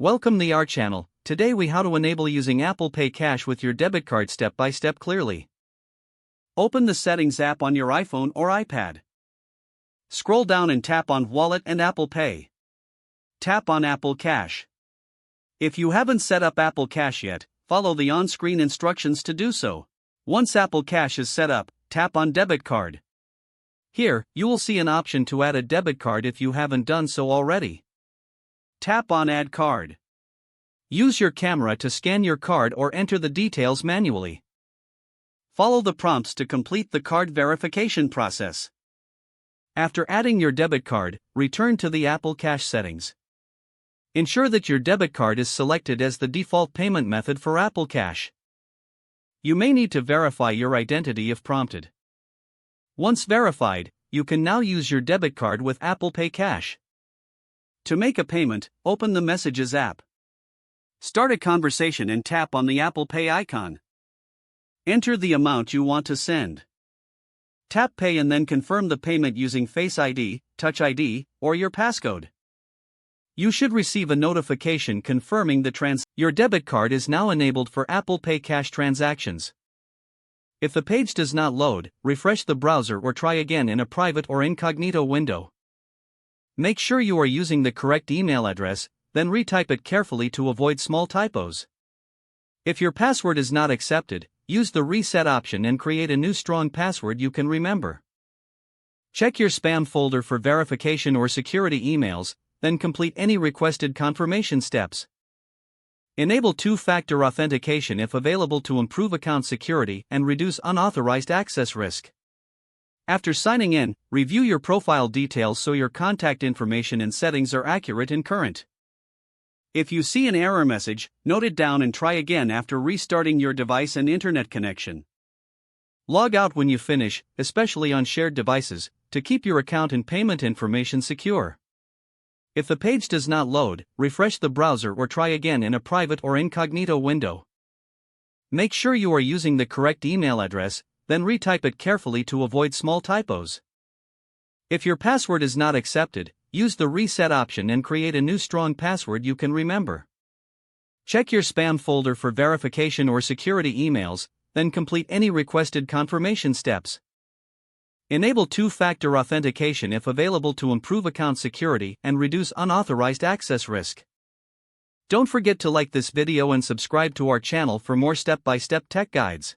Welcome to our channel. Today we how to enable using Apple Pay Cash with your debit card step by step clearly. Open the Settings app on your iPhone or iPad. Scroll down and tap on Wallet and Apple Pay. Tap on Apple Cash. If you haven't set up Apple Cash yet, follow the on-screen instructions to do so. Once Apple Cash is set up, tap on Debit Card. Here, you will see an option to add a debit card if you haven't done so already. Tap on Add Card. Use your camera to scan your card or enter the details manually. Follow the prompts to complete the card verification process. After adding your debit card, return to the Apple Cash settings. Ensure that your debit card is selected as the default payment method for Apple Cash. You may need to verify your identity if prompted. Once verified, you can now use your debit card with Apple Pay Cash. To make a payment, open the Messages app. Start a conversation and tap on the Apple Pay icon. Enter the amount you want to send. Tap Pay and then confirm the payment using Face ID, Touch ID, or your passcode. You should receive a notification confirming your debit card is now enabled for Apple Pay Cash transactions. If the page does not load, refresh the browser or try again in a private or incognito window. Make sure you are using the correct email address, then retype it carefully to avoid small typos. If your password is not accepted, use the reset option and create a new strong password you can remember. Check your spam folder for verification or security emails, then complete any requested confirmation steps. Enable two-factor authentication if available to improve account security and reduce unauthorized access risk. After signing in, review your profile details so your contact information and settings are accurate and current. If you see an error message, note it down and try again after restarting your device and internet connection. Log out when you finish, especially on shared devices, to keep your account and payment information secure. If the page does not load, refresh the browser or try again in a private or incognito window. Make sure you are using the correct email address, then retype it carefully to avoid small typos. If your password is not accepted, use the reset option and create a new strong password you can remember. Check your spam folder for verification or security emails, then complete any requested confirmation steps. Enable two-factor authentication if available to improve account security and reduce unauthorized access risk. Don't forget to like this video and subscribe to our channel for more step-by-step tech guides.